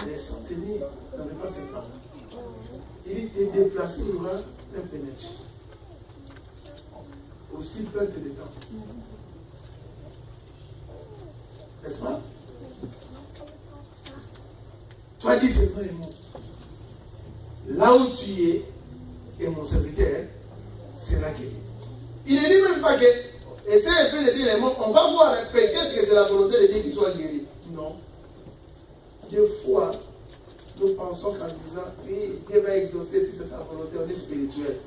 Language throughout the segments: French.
Les centeniers n'avaient pas cette femme. Il était déplacé, il y aura un pénètre. Aussi perte de temps. N'est-ce pas? Toi, dis seulement un mot. Là où tu es, et mon serviteur sera guéri. Il ne dit même pas que, essaie un peu de dire les mots, on va voir, peut-être que c'est la volonté de Dieu qu'il soit guéri. Non. Des fois, nous pensons qu'en disant, oui, Dieu va exaucer si c'est sa volonté, on est spirituel.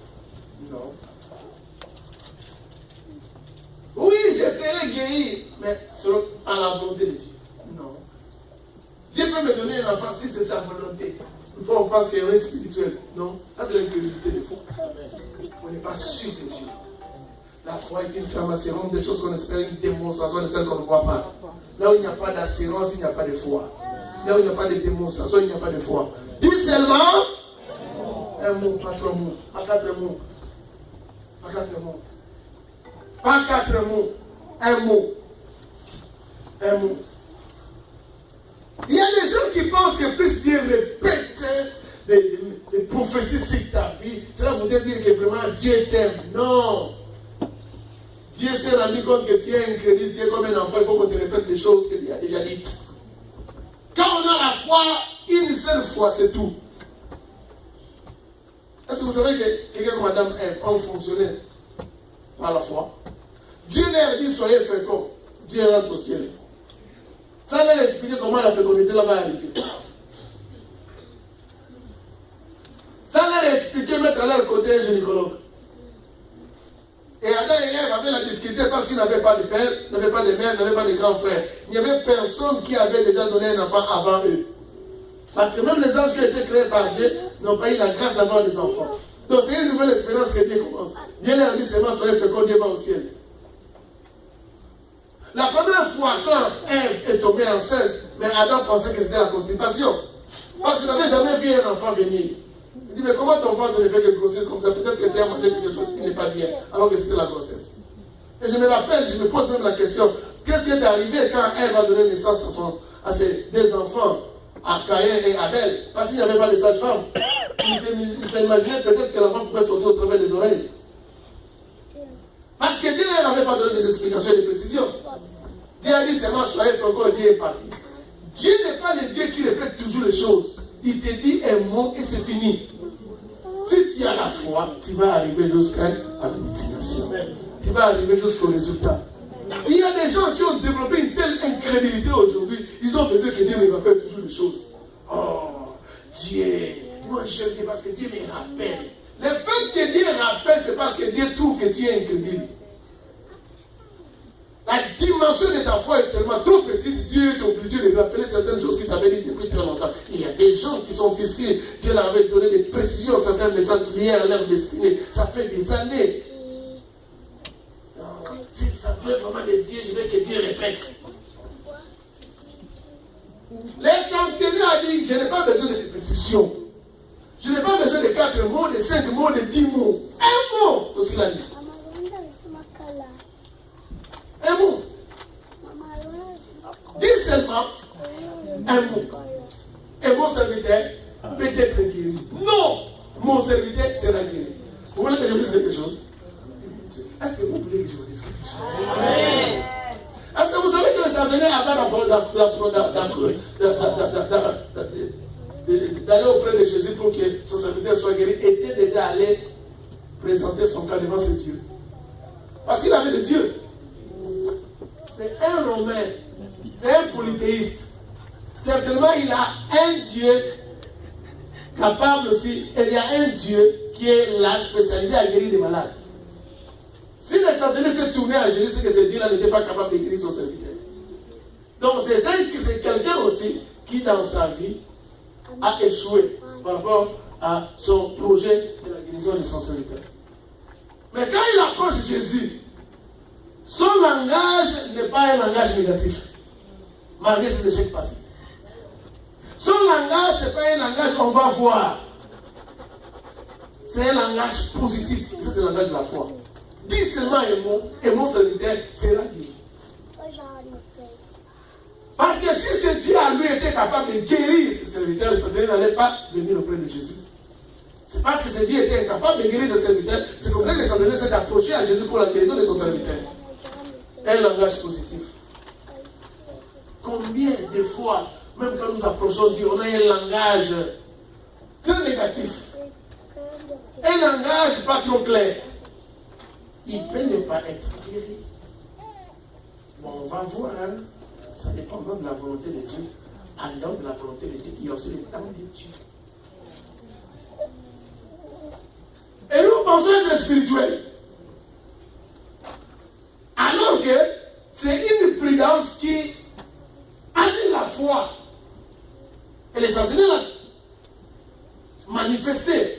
Non. Oui, je serai guéri, mais selon à la volonté de Dieu. Non. Dieu peut me donner un enfant si c'est sa volonté. Une fois on pense qu'on est spirituel. Non, ça c'est l'incrédulité des faux. On n'est pas sûr de Dieu. La foi est une ferme assurance des choses qu'on espère, une démonstration de celles qu'on ne voit pas. Là où il n'y a pas d'assurance, il n'y a pas de foi. Là où il n'y a pas de démonstration, il n'y a pas de foi. Dis seulement un mot, pas trois mots, pas quatre mots. Pas quatre mots. Pas quatre mots. Un mot. Un mot. Il y a des gens qui pensent que plus Dieu répète des prophéties sur ta vie, cela voudrait dire que vraiment Dieu t'aime. Non. Dieu s'est rendu compte que tu es incrédule, tu es comme un enfant, il faut qu'on te répète des choses qu'il a déjà dites. Quand on a la foi, une seule fois, c'est tout. Est-ce que vous savez que quelqu'un comme Madame Ève ont fonctionné par la foi? Dieu leur dit soyez féconds, Dieu rentre au ciel. Ça leur expliquer comment la fécondité là va arriver. Ça leur expliquer mettre à leur côté un gynécologue. Et Adam et Ève avaient la difficulté parce qu'ils n'avaient pas de père, n'avaient pas de mère, n'avaient pas de grand frère. Il n'y avait personne qui avait déjà donné un enfant avant eux. Parce que même les anges qui ont été créés par Dieu n'ont pas eu la grâce d'avoir des enfants. Donc c'est une nouvelle expérience que Dieu commence. Dieu leur dit seulement soyez féconds, Dieu va au ciel. La première fois, quand Ève est tombée enceinte, mais Adam pensait que c'était la constipation. Parce qu'il n'avait jamais vu un enfant venir. Il dit, mais comment ton ventre ne fait que grossir comme ça? Peut-être que tu as mangé quelque chose qui n'est pas bien, alors que c'était la grossesse. Et je me rappelle, je me pose même la question, qu'est-ce qui est arrivé quand Ève a donné naissance à ses deux enfants, à Caïn et Abel? Parce qu'il n'y avait pas de sage-femme. Il s'est imaginé peut-être que l'enfant pouvait sortir au travers des oreilles. Parce que Dieu n'avait pas donné des explications et des précisions. Dieu a dit seulement soyez féconds, Dieu est parti. Dieu n'est pas le Dieu qui répète toujours les choses. Il te dit un mot et c'est fini. Si tu as la foi, tu vas arriver jusqu'à la destination. Tu vas arriver jusqu'au résultat. Il y a des gens qui ont développé une telle incrédulité aujourd'hui. Ils ont besoin que Dieu me rappelle toujours les choses. Oh, Dieu, moi j'aime Dieu parce que Dieu me rappelle. Le fait que Dieu rappelle, c'est parce que Dieu trouve que tu es incrédule. La dimension de ta foi est tellement trop petite, Dieu est obligé de rappeler certaines choses qu'il t'avait dit depuis très longtemps. Il y a des gens qui sont ici, Dieu leur avait donné des précisions, certaines des gens liées à leur destinée. Ça fait des années. Non, si ça fait vraiment de Dieu, je veux que Dieu répète. Les centenaires a dit, je n'ai pas besoin de répétition. Je n'ai pas besoin de 4 mots, de 5 mots, de 10 mots. Un mot, aussi l'a dit. Un mot. Dis seulement un mot. Et mon serviteur peut être guéri. Non, mon serviteur sera guéri. Vous voulez que je vous dise quelque chose? Est-ce que vous voulez que je vous dise quelque chose? Est-ce que vous savez que le centenaire avant d'aller auprès de Jésus pour que son serviteur soit guéri, était déjà allé présenter son cas devant ce Dieu? Parce qu'il avait de Dieu. C'est un Romain, c'est un polythéiste. Certainement, il a un Dieu capable aussi, et il y a un Dieu qui est là, spécialisé à guérir des malades. Si le centenaire s'est tourné à Jésus, c'est que ce Dieu-là n'était pas capable de guérir son serviteur. Donc, c'est quelqu'un aussi qui, dans sa vie, a échoué par rapport à son projet de la guérison de son serviteur. Mais quand il approche Jésus, son langage n'est pas un langage négatif, malgré ses échecs passés. Son langage, ce n'est pas un langage on va voir. C'est un langage positif. Ça, c'est le langage de la foi. Dis seulement un mot, et mon serviteur sera guéri. Parce que si ce Dieu à lui était capable de guérir ce serviteurs, les centeniers n'allaient pas venir auprès de Jésus. C'est parce que ces vieux étaient incapables de guérir ses serviteurs. C'est comme ça que les centeniers s'est approchés à Jésus pour la guérison de son serviteur. Un langage positif. Combien de fois, même quand nous approchons Dieu, on a un langage très négatif. Un langage pas trop clair. Il peut ne pas être guéri. Bon, on va voir, hein. Ça dépend de la volonté de Dieu. En dehors de la volonté de Dieu, il y a aussi le temps de Dieu. Et nous pensons être spirituels. Alors que c'est une prudence qui annule la foi. Et les sentinelles ont manifesté.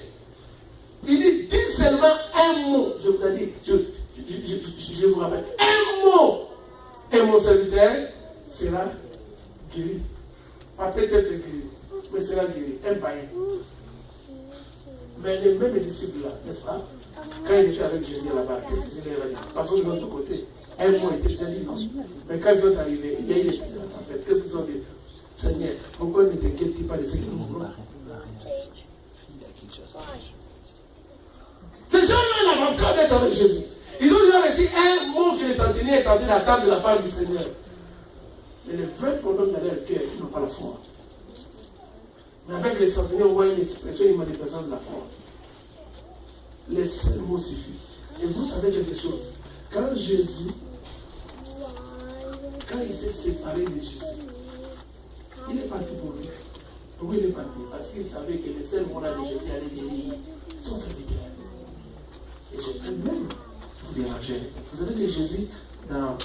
Il dit seulement un mot. Je vous ai dit, je vous rappelle, un mot. Et mon serviteur sera guéri. Pas peut-être guéri, mais sera guéri. Un païen. Mais les mêmes disciples là, n'est-ce pas? Quand ils étaient avec Jésus là-bas, qu'est-ce que Jésus leur a dit? Passons de l'autre côté. Un mot était déjà dit non. Mais quand ils sont arrivés, il y a eu la tempête. Qu'est-ce qu'ils ont dit? Seigneur, pourquoi ne t'inquiètes-tu pas de ce qui nous prend? Ces gens-là ont l'avantage d'être avec Jésus. Ils ont déjà reçu un mot que les centeniers étaient en train d'attendre de la part du Seigneur. Mais le vrai problème dans leur cœur, ils n'ont pas la foi. Mais avec les centeniers, on voit une expression, une manifestation de la foi. Les seuls mots suffisent. Et vous savez quelque chose. Quand Jésus, quand il s'est séparé de Jésus, il est parti pour lui. Pourquoi il est parti? Parce qu'il savait que les seuls mots de Jésus allaient guérir son serviteur. Et je peux même vous déranger. Vous savez que Jésus, dans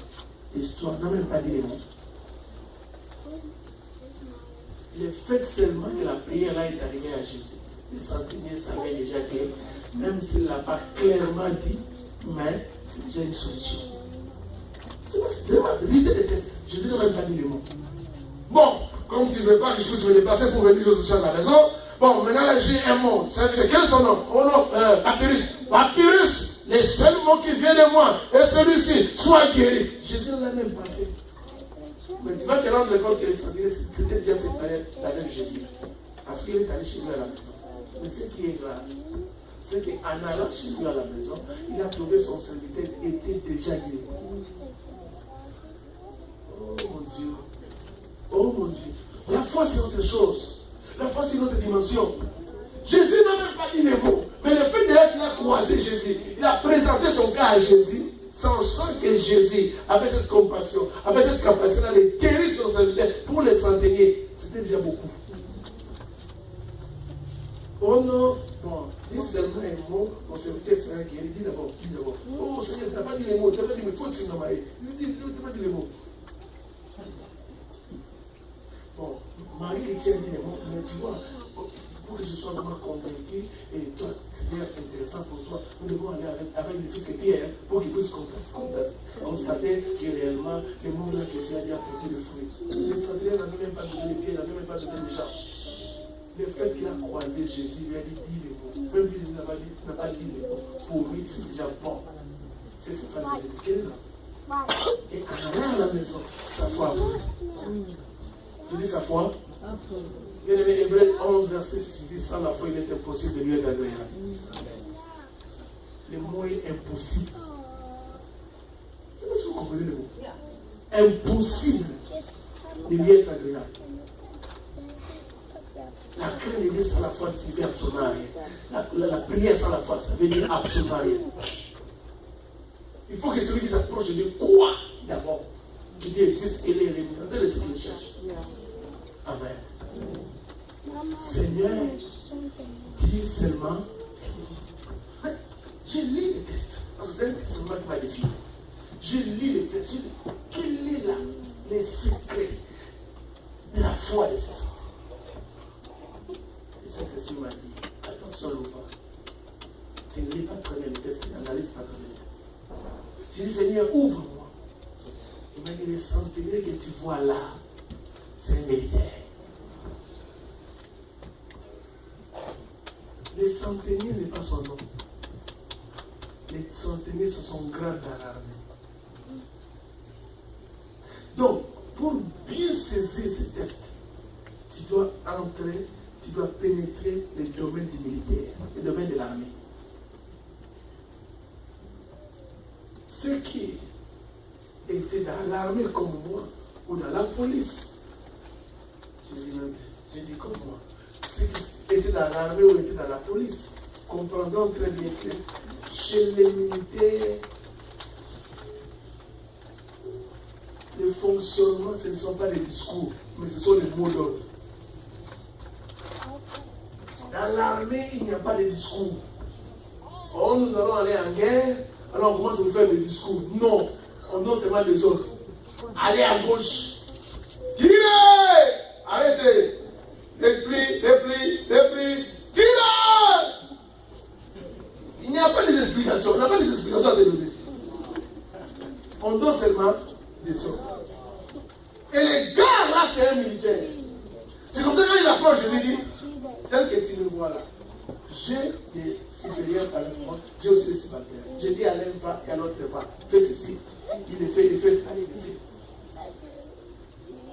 l'histoire, n'a même pas dit les mots. Le fait seulement que la prière là est arrivée à Jésus, les centeniers savaient déjà que, même s'il ne l'a pas clairement dit, mais c'est déjà une solution. C'est vraiment, lisez les textes. Jésus n'a même pas dit les mots. Bon, comme tu ne veux pas que je puisse me déplacer pour venir jusqu'à la maison, bon, maintenant là j'ai un mot. Ça veut dire, quel est son nom? Oh non, Papyrus. Papyrus, le seul mot qui vient de moi, et celui-ci, soit guéri. Jésus ne l'a même pas fait. Mais tu vas te rendre compte que les centeniers s'étaient déjà séparés avec Jésus. Parce qu'il est allé chez lui à la maison. Mais ce qui est grave, c'est qu'en allant chez lui à la maison, il a trouvé son serviteur était déjà guéri. Oh mon Dieu. Oh mon Dieu. La foi c'est autre chose. La foi c'est une autre dimension. Jésus n'a même pas dit les mots. Mais le fait qu'il a croisé Jésus, il a présenté son cas à Jésus, sachant que Jésus avait cette compassion, avait cette capacité de guérir son serviteur pour les centeniers. C'était déjà beaucoup. Oh non, bon, dis seulement un mot, mon serviteur sera guéri. Dis d'abord, dis d'abord. Oh Seigneur, tu n'as pas dit les mots, tu n'as pas dit, mais il faut que tu n'as pas dit. Tu n'as pas dit les mots. Bon, Marie Étienne dit les mots, mais tu vois, pour que je sois vraiment convaincu, et toi, c'est intéressant pour toi, nous devons aller avec le fils de Pierre pour qu'il puisse constater que réellement les mots là que tu as dit apporté le fruit. Le centenier n'avait même pas besoin de Pierre, n'avait même pas besoin de Jean. Le fait qu'il a croisé Jésus, lui a dit dis les mots. Même si Jésus n'a pas dit les mots, pour lui c'est déjà bon. C'est ce qu'il a dit. Et en allant à la maison, sa foi a pris. Tu dis sa foi? Bien aimé, Hébreux 11, verset 6 dit sans la foi, il est impossible de lui être agréable. Le mot est impossible. C'est parce que vous comprenez le mot. Impossible de lui être agréable. La crainte de Dieu sans la foi signifie absolument rien. La prière sans la foi, ça veut dire absolument rien. Il faut que celui qui s'approche de Dieu croit d'abord que Dieu existe et les représentants de ce qu'il cherche. Amen. Seigneur, dis seulement. Mais je lis les textes. Parce que c'est un texte qui m'a défini. Je lis les textes. Quel est là le secret de la foi de ces enfants? Et cet esprit m'a dit, attention l'enfant. Tu ne lis pas très bien les textes, tu n'analyses pas très bien les textes. J'ai dit, Seigneur, ouvre-moi. Il m'a dit, les centeniers que tu vois là, c'est un militaire. Les centeniers n'est pas son nom. Les centeniers, ce sont grades dans l'armée. Donc, pour bien saisir ces tests, tu dois entrer, tu dois pénétrer les domaines du militaire, les domaines de l'armée. Ceux qui étaient dans l'armée comme moi, ou dans la police, je dis comme moi, ceux qui étaient dans l'armée ou étaient dans la police, comprendront très bien que chez les militaires, le fonctionnement, ce ne sont pas les discours, mais ce sont les mots d'ordre. Dans l'armée, il n'y a pas de discours. Oh, nous allons aller en guerre, alors on commence à nous faire des discours. Non, on donne seulement des ordres. Allez à gauche. Tirez! Arrêtez! Repli, tirez! Il n'y a pas d'explications. On n'a pas d'explications à te donner. On donne seulement des ordres. Et les gars, là, c'est un militaire. C'est comme ça que quand il approche, je lui dis, tel que tu me vois là, j'ai des supérieurs avec moi, j'ai aussi des subalternes. Je dis à l'un va et à l'autre va, fais ceci, il le fait, il fait ça, il le fait.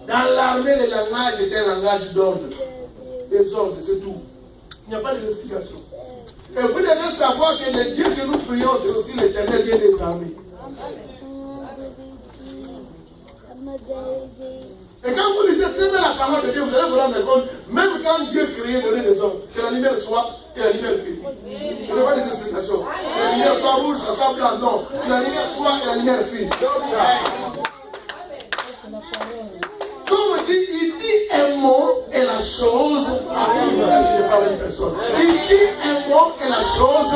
Dans l'armée, le langage est un langage d'ordre. Des ordres, c'est tout. Il n'y a pas d'explication. Et vous devez savoir que le Dieu que nous prions, c'est aussi l'Éternel Dieu des armées. Et quand vous lisez très bien la parole de Dieu, vous allez vous rendre compte, même quand Dieu créait, donnait des hommes, que la lumière soit, que la lumière fait. Il n'y a pas des explications. Que la lumière soit rouge, ça soit blanc, non. Que la lumière soit et la lumière fait. Il dit un mot et la chose. Est-ce que je parle à une personne? Il dit un mot et la chose.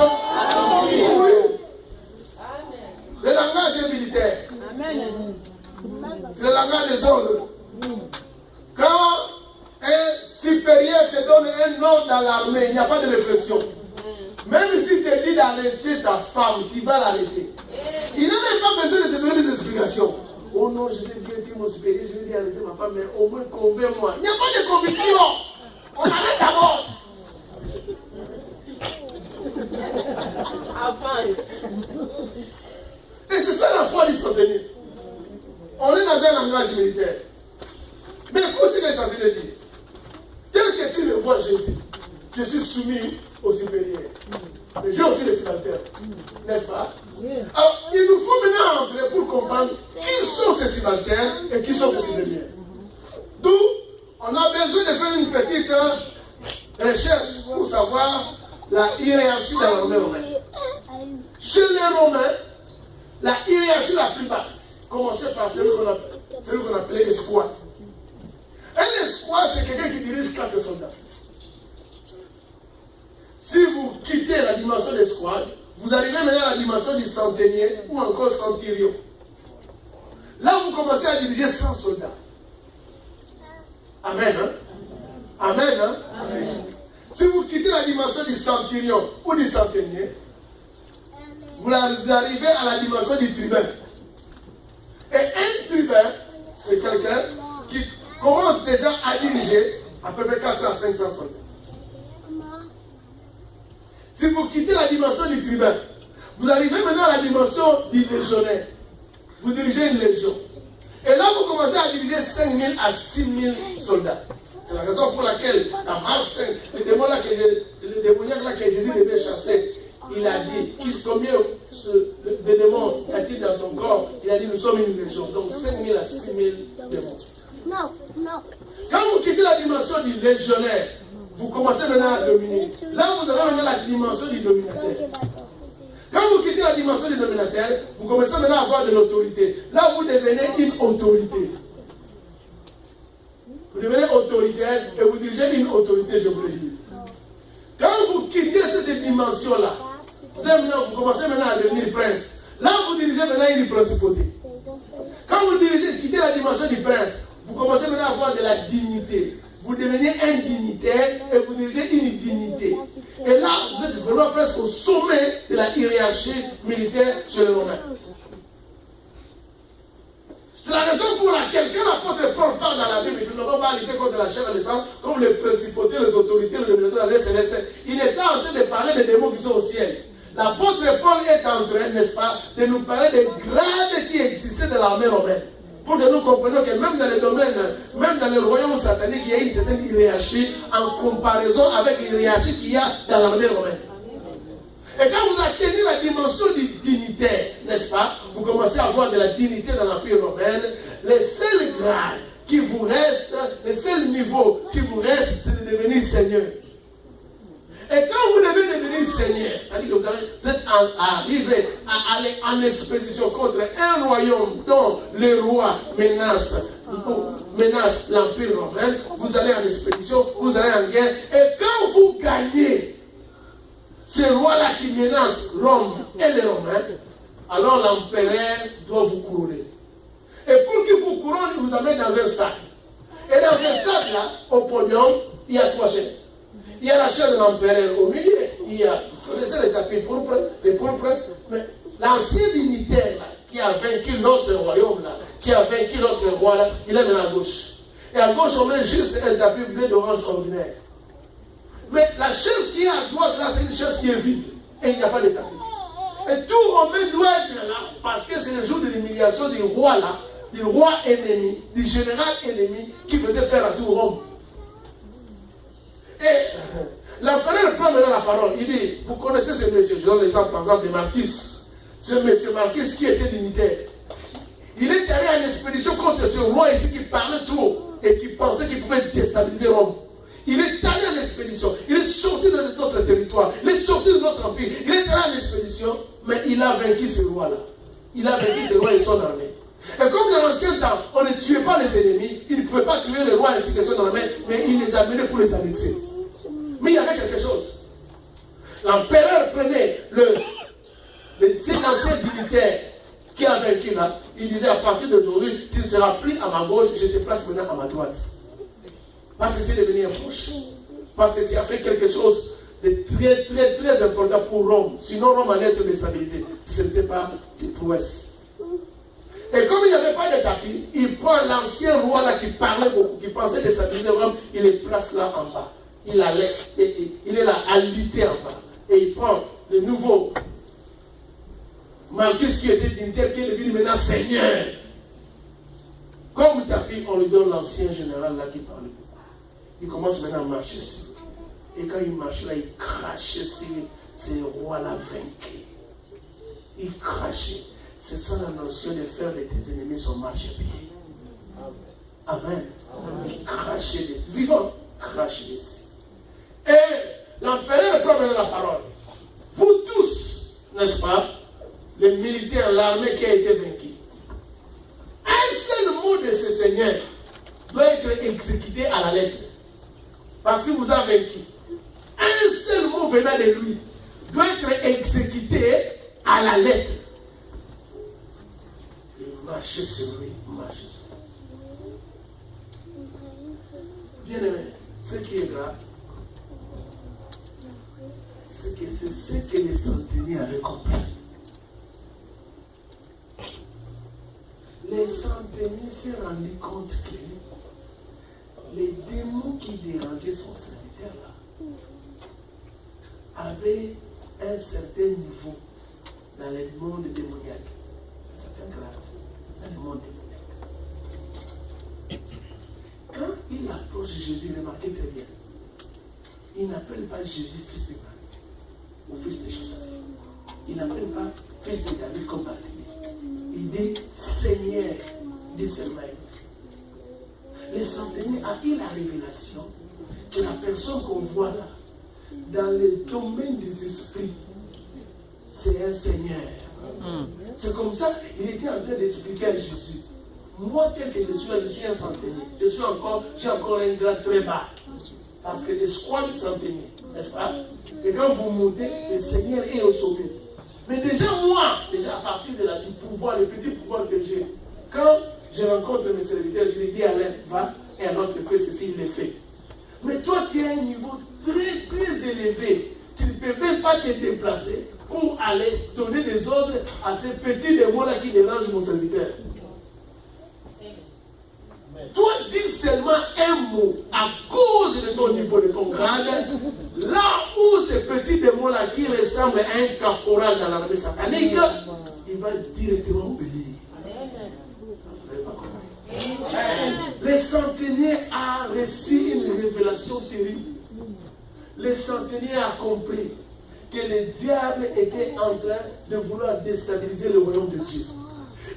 Oui. Le langage est militaire. C'est le langage des ordres. Quand un supérieur te donne un ordre dans l'armée, il n'y a pas de réflexion. Même si tu te dit d'arrêter ta femme, tu vas l'arrêter. Il n'a même pas besoin de te donner des explications. Oh non, je vais bien dire mon supérieur, je vais bien arrêter ma femme, mais au moins convainc-moi. Il n'y a pas de conviction. On arrête d'abord. Et c'est ça la foi du centenier. On est dans un langage militaire. Mais écoute ce que les centeniers disent. Tel que tu le vois, Jésus, je suis soumis au supérieur. Mais j'ai aussi les subalternes. N'est-ce pas? Alors, il nous faut maintenant entrer pour comprendre qui sont ces subalternes et qui sont ces supérieurs. D'où, on a besoin de faire une petite recherche pour savoir la hiérarchie dans l'armée romaine. Chez les Romains, la hiérarchie la plus basse commençait par celui qu'on appelait escouade. Un escouade, c'est quelqu'un qui dirige 4 soldats. Si vous quittez la dimension d'escouade, vous arrivez maintenant à la dimension du centenier ou encore centurion. Là, vous commencez à diriger 100 soldats. Amen. Hein? Amen. Hein? Amen. Si vous quittez la dimension du centurion ou du centenier, vous arrivez à la dimension du tribun. Et un tribun, c'est quelqu'un qui commence déjà à diriger à peu près 400 à 500 soldats. Si vous quittez la dimension du tribun, vous arrivez maintenant à la dimension du légionnaire. Vous dirigez une légion. Et là, vous commencez à diriger 5000 à 6000 soldats. C'est la raison pour laquelle, dans Marc 5, le démoniaque que Jésus devait chasser, il a dit, combien de démons y a-t-il dans ton corps? Il a dit, nous sommes une légion. Donc 5000 à 6000 démons. Quand vous quittez la dimension du légionnaire, vous commencez maintenant à dominer. Là, vous avez maintenant la dimension du dominateur. Quand vous quittez la dimension du dominateur, vous commencez maintenant à avoir de l'autorité. Là, vous devenez une autorité. Vous devenez autoritaire et vous dirigez une autorité, je vous le dis. Quand vous quittez cette dimension-là, vous commencez maintenant à devenir prince. Là, vous dirigez maintenant une principauté. Quand vous quittez la dimension du prince, vous commencez maintenant à avoir de la dignité. Vous devenez un dignitaire et vous dirigez une dignité. Et là, vous êtes vraiment presque au sommet de la hiérarchie militaire chez les Romains. C'est la raison pour laquelle, quand l'apôtre Paul parle dans la Bible, que nous n'avons pas lutter contre la chair et le sang, comme les principautés, les autorités, les dominateurs dans les célestes, il n'est pas en train de parler des démons qui sont au ciel. L'apôtre Paul est en train, n'est-ce pas, de nous parler des grades qui existaient de l'armée romaine. Pour que nous comprenions que même dans les domaines, même dans le royaume satanique, il y a une certaine hiérarchie en comparaison avec l'hiérarchie qu'il y a dans l'armée romaine. Et quand vous atteignez la dimension du dignitaire, n'est-ce pas, vous commencez à avoir de la dignité dans l'empire romain, les seuls grades qui vous restent, les seuls niveaux qui vous restent, c'est de devenir seigneur. Et quand vous devez devenir seigneur, c'est-à-dire que vous êtes arrivé à aller en expédition contre un royaume dont le roi menace l'empire romain, vous allez en expédition, vous allez en guerre, et quand vous gagnez ce roi-là qui menace Rome et les Romains, alors l'empereur doit vous couronner. Et pour qu'il vous couronne, il vous amène dans un stade. Et dans ce stade-là, au podium, il y a 3 chaises. Il y a la chaise de l'empereur au milieu. Il y a, vous connaissez les tapis pourpres, mais l'ancien dignitaire là, qui a vaincu l'autre royaume là, qui a vaincu l'autre roi là, il est maintenant à gauche. Et à gauche, on met juste un tapis bleu d'orange ordinaire. Mais la chaise qui est à droite là, c'est une chaise qui est vide. Et il n'y a pas de tapis. Et tout Romain doit être là, parce que c'est le jour de l'humiliation du roi là, du roi ennemi, du général ennemi, qui faisait peur à tout Rome. Et l'empereur prend maintenant la parole. Il dit, vous connaissez ce monsieur, je donne l'exemple par exemple de Marcus. Ce monsieur Marcus qui était dignitaire. Il est allé en expédition contre ce roi ici qui parlait trop et qui pensait qu'il pouvait déstabiliser Rome. Il est allé en expédition. Il est sorti de notre territoire. Il est sorti de notre empire. Il est allé en expédition, mais il a vaincu ce roi-là. Il a vaincu ce roi et son armée. Et comme dans l'ancien temps, on ne tuait pas les ennemis, il ne pouvait pas tuer le roi ainsi que son armée, mais il les amenait pour les annexer. Mais il y avait quelque chose. L'empereur prenait cet ancien dignitaire qui a vaincu là, il disait à partir d'aujourd'hui, tu ne seras plus à ma gauche, je te place maintenant à ma droite. Parce que tu es devenu un proche. Parce que tu as fait quelque chose de très, très, très important pour Rome. Sinon, Rome allait être déstabilisée si ce n'était pas des prouesses. Et comme il n'y avait pas de tapis, il prend l'ancien roi là qui parlait beaucoup, qui pensait déstabiliser Rome, il le place là en bas. Il est là à lutter en bas. Et il prend le nouveau Marcus qui était dignitaire, qui est devenu maintenant seigneur. Comme tapis, on lui donne l'ancien général là qui parlait beaucoup. Il commence maintenant à marcher sur lui. Et quand il marche là, il crachait sur ces rois-là vaincus. Il crachait. C'est ça la notion de faire de tes ennemis son marchepied. Amen. Il crachait dessus. Vivant, crachait dessus. Et l'empereur prend maintenant la parole. Vous tous, n'est-ce pas, les militaires, l'armée qui a été vaincue, un seul mot de ce Seigneur doit être exécuté à la lettre. Parce qu'il vous a vaincu. Un seul mot venant de lui doit être exécuté à la lettre. Et marchez sur lui, marchez sur lui. Bien aimé, ce qui est grave, c'est que c'est ce que les centeniers avaient compris. Les centeniers s'est rendu compte que les démons qui dérangeaient son serviteur là avaient un certain niveau dans le monde démoniaque, un certain grade dans le monde démoniaque. Quand il approche Jésus, remarquez très bien, il n'appelle pas Jésus fils de Marie ou fils de Joseph. Il n'appelle pas fils de David comme Barthélemy. Il dit Seigneur, dit seulement. Les centeniers a eu la révélation que la personne qu'on voit là, dans le domaine des esprits, c'est un Seigneur. C'est comme ça, il était en train d'expliquer à Jésus. Moi, tel que je suis là, je suis un centenier. J'ai encore un grade très bas. Parce que je squatte centenier, n'est-ce pas? Et quand vous montez, le Seigneur est au sommet. Mais déjà moi, à partir du pouvoir, le petit pouvoir que j'ai, quand je rencontre mes serviteurs, je lui dis à l'un, va, et à l'autre, fais ceci, il le fait. Mais toi, tu as un niveau très, très élevé. Tu ne peux même pas te déplacer pour aller donner des ordres à ces petits démons-là qui dérangent mon serviteur. Toi, dis seulement un mot à cause de ton niveau, de ton grade, là où ce petit démon-là qui ressemble à un caporal dans l'armée satanique, il va directement obéir. Vous n'avez pas compris. Les centeniers ont reçu une révélation terrible. Les centeniers ont compris que le diable était en train de vouloir déstabiliser le royaume de Dieu.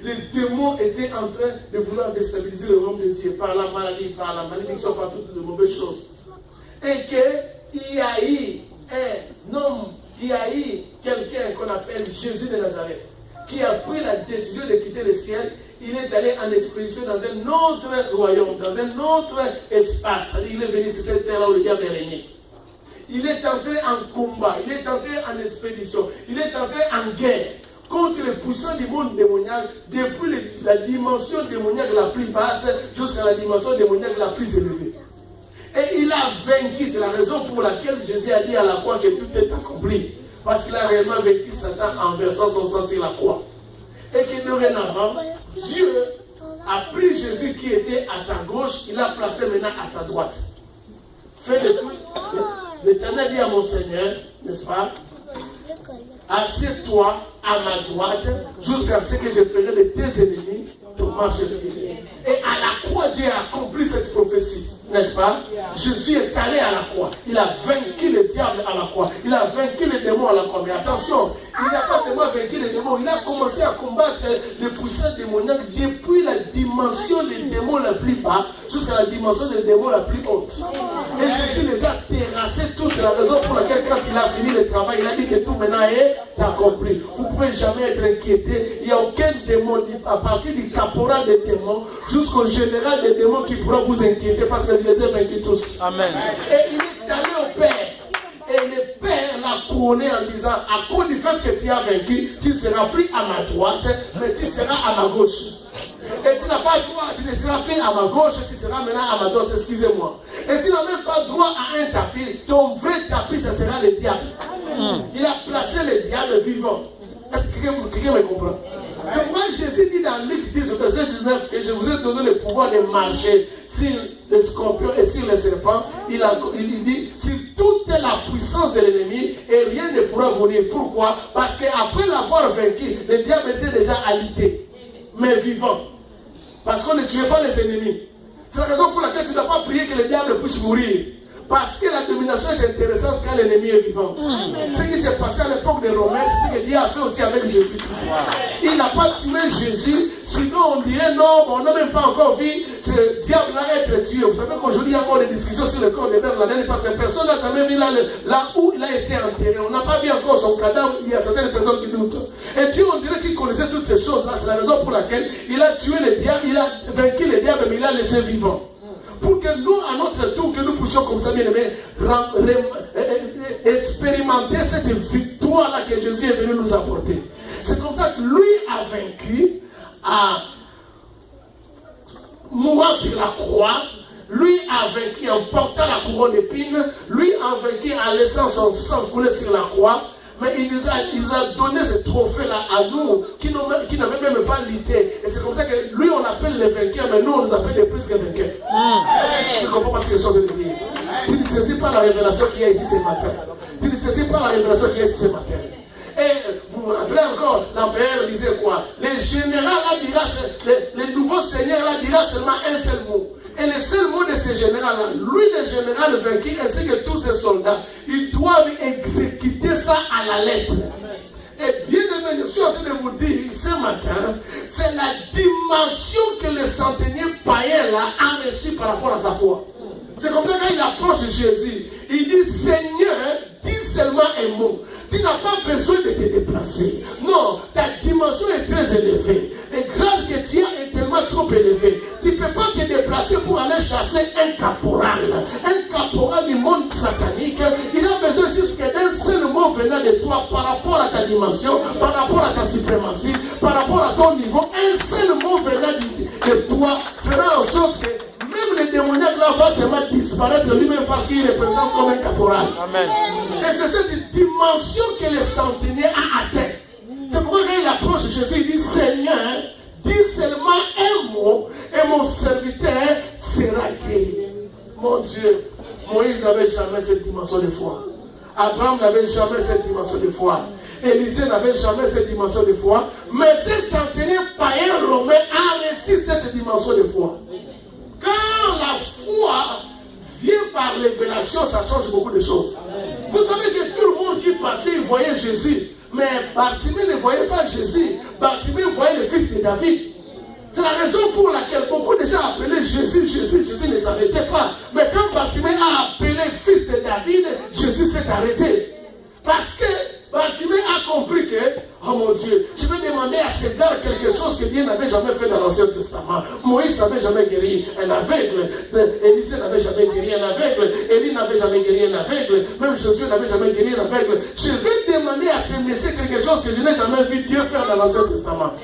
Les démons étaient en train de vouloir déstabiliser le royaume de Dieu par la maladie, par la malédiction, par toutes de mauvaises choses. Et qu'il y a eu un homme, il y a eu quelqu'un qu'on appelle Jésus de Nazareth, qui a pris la décision de quitter le ciel. Il est allé en expédition dans un autre royaume, dans un autre espace. Il est venu sur cette terre-là où le diable est régné. Il est entré en combat, il est entré en expédition, il est entré en guerre contre les puissants du monde démoniaque, depuis la dimension démoniaque la plus basse jusqu'à la dimension démoniaque la plus élevée. Et il a vaincu, c'est la raison pour laquelle Jésus a dit à la croix que tout est accompli. Parce qu'il a réellement vaincu Satan en versant son sang sur la croix. Et que dorénavant, Dieu a pris Jésus qui était à sa gauche, il l'a placé maintenant à sa droite. Fais le tout. L'Éternel dit à mon Seigneur, n'est-ce pas? Assieds-toi à ma droite jusqu'à ce que je ferai de tes ennemis ton marche de pied. Et à la croix, Dieu a accompli cette prophétie. N'est-ce pas? Jésus est allé à la croix. Il a vaincu le diable à la croix. Il a vaincu les démons à la croix. Mais attention, il n'a pas seulement vaincu les démons. Il a commencé à combattre les puissants démoniaques depuis la dimension des démons la plus bas jusqu'à la dimension des démons la plus haute. Et Jésus les a terrassés tous. C'est la raison pour laquelle quand il a fini le travail, il a dit que tout maintenant est accompli. Vous ne pouvez jamais être inquiété. Il n'y a aucun démon, à partir du caporal des démons jusqu'au général des démons qui pourra vous inquiéter parce que je les ai vaincus tous. Amen. Et il est allé au Père. Et le Père l'a couronné en disant, à cause du fait que tu as vaincu, tu ne seras plus à ma droite, mais tu seras à ma gauche. Et tu n'as pas droit, tu ne seras plus à ma gauche, tu seras maintenant à ma droite, excusez-moi. Et tu n'as même pas droit à un tapis. Ton vrai tapis, ce sera le diable. Il a placé le diable vivant. Est-ce que quelqu'un me comprend? C'est pourquoi Jésus dit dans Luc 10, verset 19, que je vous ai donné le pouvoir de marcher sur les scorpions et sur les serpents. Il dit, sur toute la puissance de l'ennemi, et rien ne pourra venir. Pourquoi? Parce qu'après l'avoir vaincu, le diable était déjà alité, mais vivant. Parce qu'on ne tuait pas les ennemis. C'est la raison pour laquelle tu ne dois pas prier que le diable puisse mourir. Parce que la domination est intéressante quand l'ennemi est vivant. Ce qui s'est passé à l'époque des Romains, c'est ce que Dieu a fait aussi avec Jésus-Christ. Il n'a pas tué Jésus, sinon on dirait non, on n'a même pas encore vu ce diable-là être tué. Vous savez qu'aujourd'hui il y a encore des discussions sur le corps de Bernadette parce que personne n'a jamais vu là où il a été enterré. On n'a pas vu encore son cadavre, il y a certaines personnes qui doutent. Et Dieu, on dirait qu'il connaissait toutes ces choses-là. C'est la raison pour laquelle il a tué le diable, il a vaincu le diable, mais il l'a laissé vivant. Pour que nous, à notre tour, que nous puissions comme ça, bien aimé, expérimenter cette victoire-là que Jésus est venu nous apporter. C'est comme ça que lui a vaincu, à mourant sur la croix. Lui a vaincu en portant la couronne d'épines. Lui a vaincu en laissant son sang couler sur la croix. Mais il nous a donné ce trophée-là à nous qui n'avaient même pas lutté. Et c'est comme ça que lui, on appelle les vainqueurs, mais nous, on les appelle les plus que vainqueurs. Tu ne comprends pas ce que je suis en train de dire. Tu ne saisis pas la révélation qu'il y a ici ce matin. Tu ne saisis pas la révélation qu'il y a ici ce matin. Et vous vous rappelez encore, l'empereur disait quoi? Le général là dira, le nouveau seigneur là dira seulement un seul mot. Et le seul mot de ce général-là, lui le général vaincu, ainsi que tous ses soldats, ils doivent exécuter ça à la lettre. Et bien aimé, je suis en train de vous dire ce matin, c'est la dimension que le centenier païen là a reçue par rapport à sa foi. C'est comme ça quand il approche Jésus, il dit Seigneur, dis seulement un mot. Tu n'as pas besoin de te déplacer. Non, ta dimension est très élevée. Et grâce que tu as est tellement trop élevée. Tu ne peux pas te déplacer pour aller chasser un caporal. Un caporal du monde satanique. Il a besoin juste d'un seul mot venant de toi par rapport à ta dimension, par rapport à ta suprématie, par rapport à ton niveau. Un seul mot venant de toi fera en sorte que même le démoniaque là va seulement disparaître lui-même parce qu'il représente comme un caporal. Amen. Et c'est cette dimension que le centenier a atteint. C'est pourquoi quand il approche Jésus, il dit Seigneur, dis seulement un mot et mon serviteur sera guéri. Mon Dieu, Moïse n'avait jamais cette dimension de foi. Abraham n'avait jamais cette dimension de foi. Élisée n'avait jamais cette dimension de foi. Mais ce centenaire païen romain a reçu cette dimension de foi. Quand la foi vient par révélation, ça change beaucoup de choses. Vous savez que tout le monde qui passait, il voyait Jésus. Mais Bartimée ne voyait pas Jésus. Bartimée voyait le fils de David. C'est la raison pour laquelle beaucoup de gens appelaient Jésus, Jésus ne s'arrêtait pas. Mais quand Bartimée a appelé fils de David, Jésus s'est arrêté. Parce que Bartimée a compris que, oh mon Dieu, je vais demander à ce gars quelque chose que Dieu n'avait jamais fait dans l'Ancien Testament. Moïse n'avait jamais guéri un aveugle. Élisée n'avait jamais guéri un aveugle. Élie n'avait jamais guéri un aveugle. Même Jésus n'avait jamais guéri un aveugle. Je vais demander à ce monsieur quelque chose que je n'ai jamais vu Dieu faire dans l'Ancien Testament.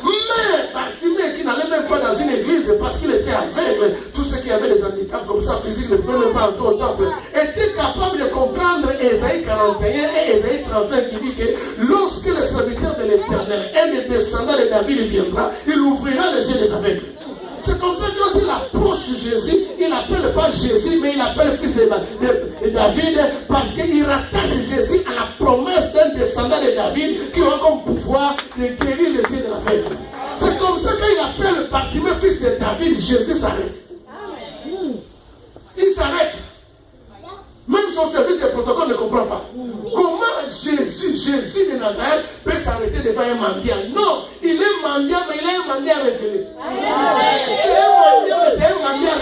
Mais Bartimée, qui n'allait même pas dans une église parce qu'il était aveugle, tous ceux qui avaient des handicaps comme ça physiques ne pouvaient même pas entrer au temple, était capable de comprendre Ésaïe 41 et Ésaïe 35 qui dit que lorsque le serviteur de l'Éternel, un des descendants de David viendra, il ouvrira les yeux des aveugles. C'est comme ça que quand il approche Jésus, il n'appelle pas Jésus, mais il appelle fils de David, parce qu'il rattache Jésus à la promesse d'un descendant de David qui aura comme pouvoir de guérir les yeux de l'aveugle. C'est comme ça qu'il appelle Bartimée fils de David, Jésus s'arrête. Il s'arrête. Même son service de protocole ne comprend pas. Comment Jésus de Nazareth peut s'arrêter devant un mendiant? Non, il est mendiant, mais il est un mendiant révélé. C'est un mendiant, mais c'est un mendiant